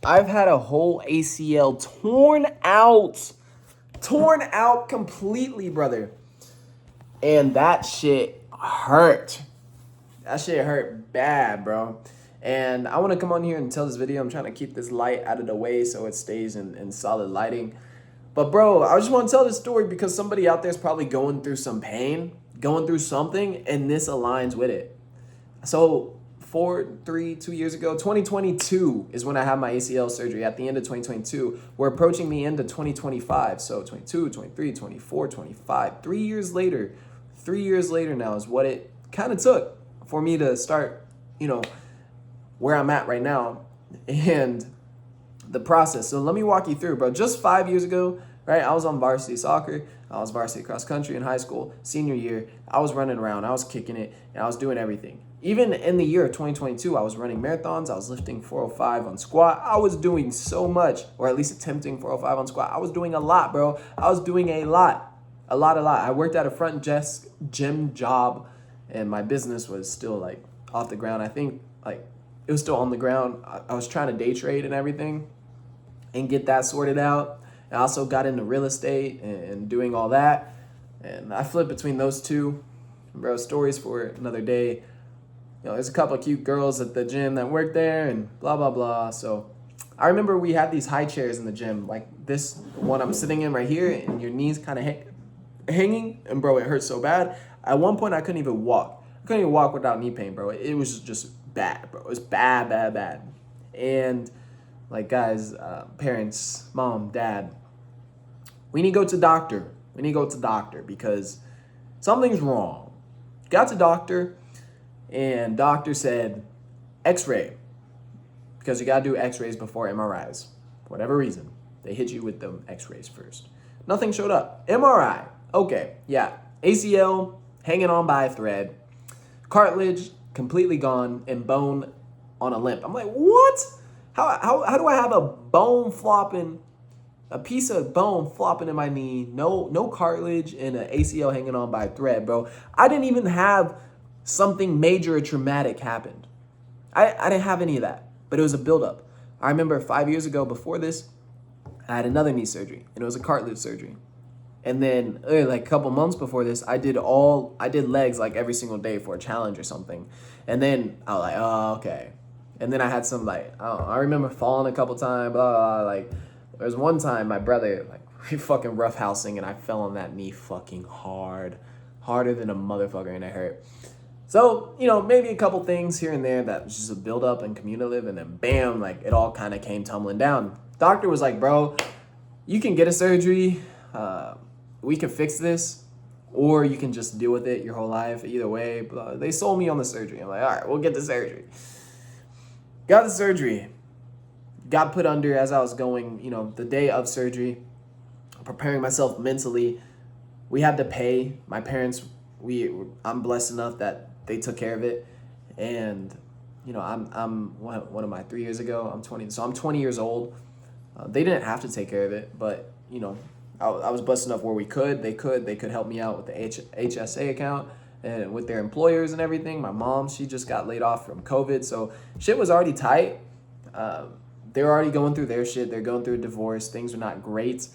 I've had a whole ACL torn out completely, brother. And that shit hurt. That shit hurt bad, bro. And I want to come on here and tell this video. I'm trying to keep this light out of the way so it stays in solid lighting. But bro, I just want to tell this story because somebody out there is probably going through some pain, going through something, and this aligns with it. So 2 years ago, 2022 is when I had my ACL surgery. At the end of 2022, we're approaching the end of 2025. So 22, 23, 24, 25, 3 years later now is what it kind of took for me to start, where I'm at right now and the process. So let me walk you through, bro. Just 5 years ago, right? I was on varsity soccer. I was varsity cross country in high school. Senior year, I was running around. I was kicking it, and I was doing everything. Even in the year of 2022, I was running marathons. I was lifting 405 on squat. I was doing so much, or at least attempting 405 on squat. I was doing a lot, bro. I was doing a lot. A lot. I worked at a front desk gym job, and my business was still like off the ground. I think like it was still on the ground. I was trying to day trade and everything and get that sorted out. I also got into real estate and doing all that. And I flipped between those two. Bro, stories for another day. There's a couple of cute girls at the gym that work there and blah, blah, blah. So I remember we had these high chairs in the gym, like this one I'm sitting in right here, and your knees kind of hanging. And bro, it hurt so bad. At one point, I couldn't even walk. I couldn't even walk without knee pain, bro. It was just bad, bro. It was bad, bad, bad. And like, guys, parents, mom, dad, we need to go to doctor. We need to go to doctor because something's wrong. Got to doctor, and doctor said x-ray because you got to do x-rays before MRIs. For whatever reason, they hit you with them x-rays first. Nothing showed up. MRI. Okay, yeah. ACL hanging on by a thread. Cartilage completely gone and bone on a limp. I'm like, what? How do I have a piece of bone flopping in my knee, no cartilage, and an ACL hanging on by a thread, bro? I didn't even have something major or traumatic happened. I didn't have any of that, but it was a buildup. I remember 5 years ago before this, I had another knee surgery, and it was a cartilage surgery. And then like a couple months before this, I did legs like every single day for a challenge or something. And then I was like, oh, okay. And then I had some like, I remember falling a couple times, blah, blah, blah. Like there was one time my brother, like we fucking roughhousing, and I fell on that knee fucking harder than a motherfucker, and it hurt. So, maybe a couple things here and there that was just a build up and cumulative, and then bam, like it all kind of came tumbling down. Doctor was like, bro, you can get a surgery. We can fix this, or you can just deal with it your whole life. Either way, blah. They sold me on the surgery. I'm like, all right, we'll get the surgery. Got the surgery. Got put under as I was going, the day of surgery, preparing myself mentally. We had to pay. My parents, I'm blessed enough that they took care of it. And, what am I, 3 years ago? I'm 20. So I'm 20 years old. They didn't have to take care of it, but, I was blessed enough where they could help me out with the HSA account and with their employers and everything. My mom, she just got laid off from COVID, so shit was already tight. They're already going through their shit. They're going through a divorce. Things are not great,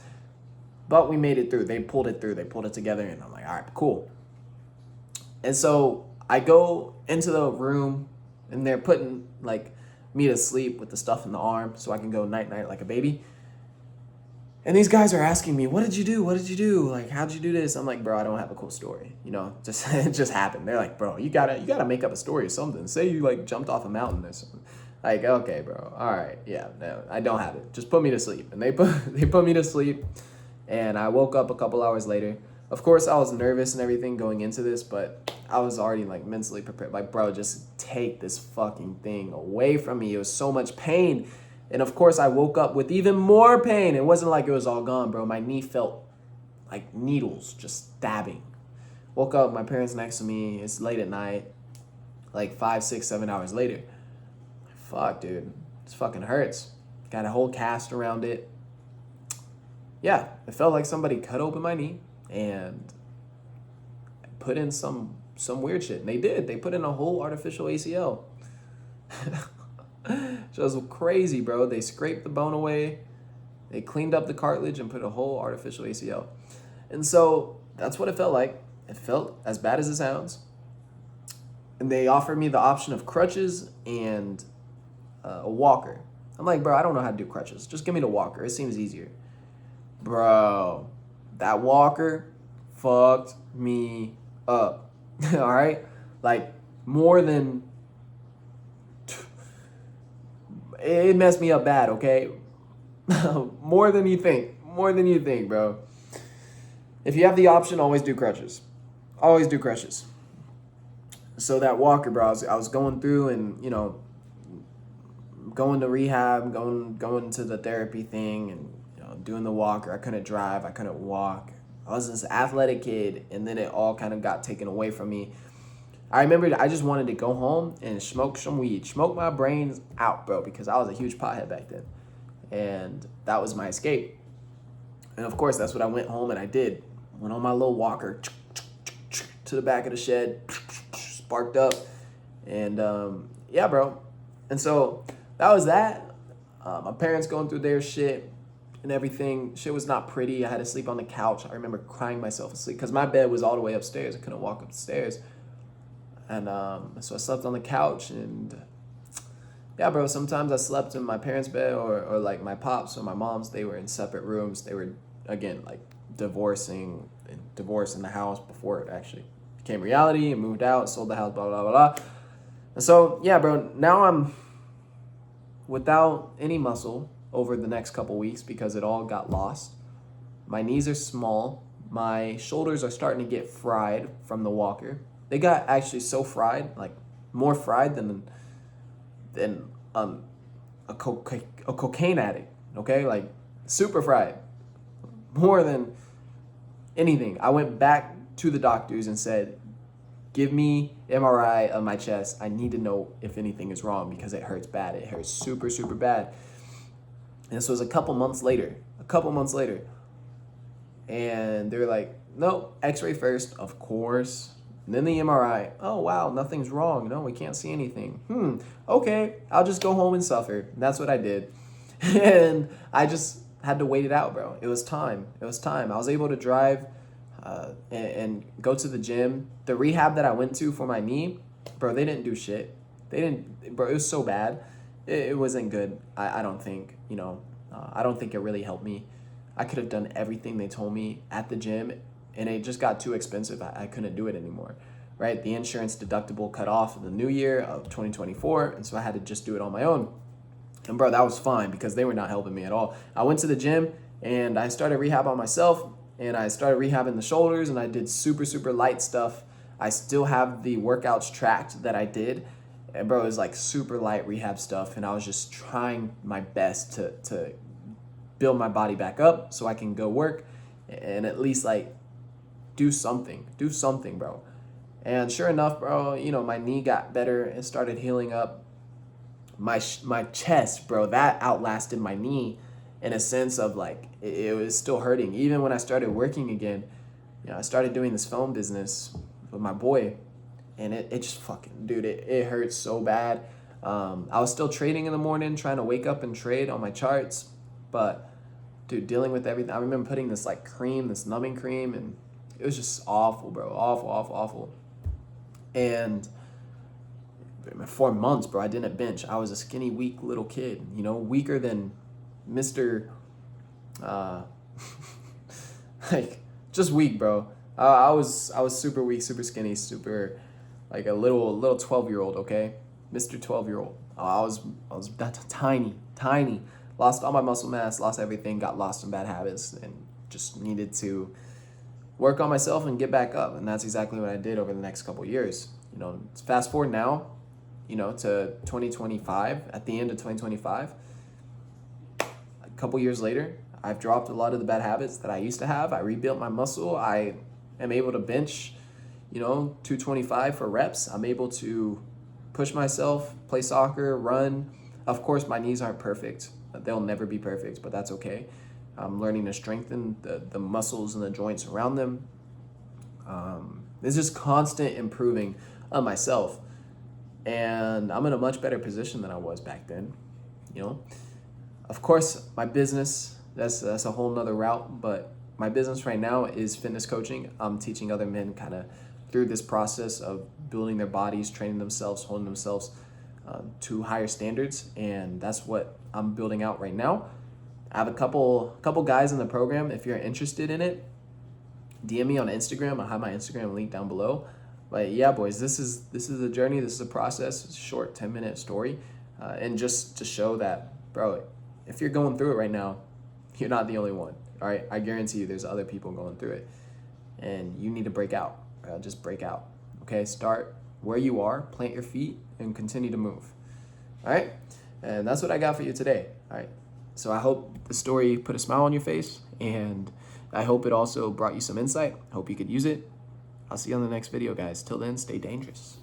but we made it through. They pulled it through. They pulled it together, and I'm like, all right, cool. And so I go into the room, and they're putting like me to sleep with the stuff in the arm so I can go night night like a baby. And these guys are asking me, what did you do? What did you do? Like, how'd you do this? I'm like, bro, I don't have a cool story. Just it just happened. They're like, bro, you gotta make up a story or something. Say you like jumped off a mountain or something. Like, okay, bro. All right. Yeah, no, I don't have it. Just put me to sleep. And they put me to sleep. And I woke up a couple hours later. Of course, I was nervous and everything going into this, but I was already like mentally prepared. Like, bro, just take this fucking thing away from me. It was so much pain. And of course, I woke up with even more pain. It wasn't like it was all gone, bro. My knee felt like needles just stabbing. Woke up, my parents next to me. It's late at night, like 5, 6, 7 hours later. Fuck, dude. This fucking hurts. Got a whole cast around it. Yeah, it felt like somebody cut open my knee and put in some weird shit. And they did. They put in a whole artificial ACL. Just crazy, bro. They scraped the bone away. They cleaned up the cartilage and put a whole artificial ACL. And so that's what it felt like. It felt as bad as it sounds. And they offered me the option of crutches and a walker. I'm like, bro, I don't know how to do crutches. Just give me the walker. It seems easier. Bro, that walker fucked me up. All right? Like, more than... It messed me up bad, okay? More than you think. More than you think, bro. If you have the option, always do crutches. Always do crutches. So that walker, bro, I was going through and, you know, going to rehab, going to the therapy thing and, you know, doing the walker. I couldn't drive. I couldn't walk. I was this athletic kid, and then it all kind of got taken away from me. I remember I just wanted to go home and smoke some weed, smoke my brains out, bro, because I was a huge pothead back then. And that was my escape. And of course, that's what I went home and I did. Went on my little walker to the back of the shed, sparked up. And yeah, bro. And so that was that. My parents going through their shit and everything. Shit was not pretty. I had to sleep on the couch. I remember crying myself asleep because my bed was all the way upstairs. I couldn't walk up the stairs. And so I slept on the couch, and yeah, bro, sometimes I slept in my parents' bed or like my pops or my mom's. They were in separate rooms. They were, again, like divorcing the house before it actually became reality, and moved out, sold the house, blah, blah, blah, blah. And so, yeah, bro, now I'm without any muscle over the next couple weeks because it all got lost. My knees are small. My shoulders are starting to get fried from the walker. They got actually so fried, like more fried than a cocaine addict, okay? Like super fried, more than anything. I went back to the doctors and said, give me MRI of my chest. I need to know if anything is wrong because it hurts bad. It hurts super, super bad. And this was a couple months later. And they were like, no, x-ray first, of course. And then the MRI. Oh, wow, nothing's wrong. No, we can't see anything. Okay, I'll just go home and suffer. And that's what I did. And I just had to wait it out, bro. It was time. I was able to drive and go to the gym. The rehab that I went to for my knee, bro, they didn't do shit. Bro, it was so bad. It wasn't good. I don't think, I don't think it really helped me. I could have done everything they told me at the gym, and it just got too expensive. I couldn't do it anymore, right? The insurance deductible cut off in the new year of 2024, and so I had to just do it on my own. And bro, that was fine because they were not helping me at all. I went to the gym, and I started rehab on myself, and I started rehabbing the shoulders, and I did super, super light stuff. I still have the workouts tracked that I did, and bro, it was like super light rehab stuff, and I was just trying my best to build my body back up so I can go work and at least like do something, bro. And sure enough, bro, my knee got better and started healing up. My chest, bro, that outlasted my knee in a sense of like, it was still hurting. Even when I started working again, I started doing this film business with my boy, and it just fucking, dude, it hurts so bad. I was still trading in the morning, trying to wake up and trade on my charts, but dude, dealing with everything. I remember putting this like cream, this numbing cream, and it was just awful, bro. Awful. And for months, bro, I didn't bench. I was a skinny, weak little kid, weaker than Mr. Like, just weak, bro. I was super weak, super skinny, super like a little 12-year-old, okay? Mr. 12-year-old. I was that tiny. Lost all my muscle mass, lost everything, got lost in bad habits, and just needed to work on myself and get back up. And that's exactly what I did over the next couple of years. Fast forward now, to 2025, at the end of 2025, a couple years later, I've dropped a lot of the bad habits that I used to have. I rebuilt my muscle. I am able to bench, 225 for reps. I'm able to push myself, play soccer, run. Of course, my knees aren't perfect. They'll never be perfect, but that's okay. I'm learning to strengthen the muscles and the joints around them. It's just constant improving on myself. and I'm in a much better position than I was back then. You know, of course, my business, that's a whole nother route, but my business right now is fitness coaching. I'm teaching other men kind of through this process of building their bodies, training themselves, holding themselves to higher standards, and that's what I'm building out right now. I have a couple guys in the program. If you're interested in it, DM me on Instagram. I'll have my Instagram link down below. But yeah, boys, this is a journey. This is a process. It's a short 10-minute story, and just to show that, bro, if you're going through it right now, you're not the only one. All right, I guarantee you, there's other people going through it, and you need to break out. Just break out. Okay, start where you are, plant your feet, and continue to move. All right, and that's what I got for you today. All right, so I hope the story put a smile on your face, and I hope it also brought you some insight. I hope you could use it. I'll see you on the next video, guys. Till then, stay dangerous.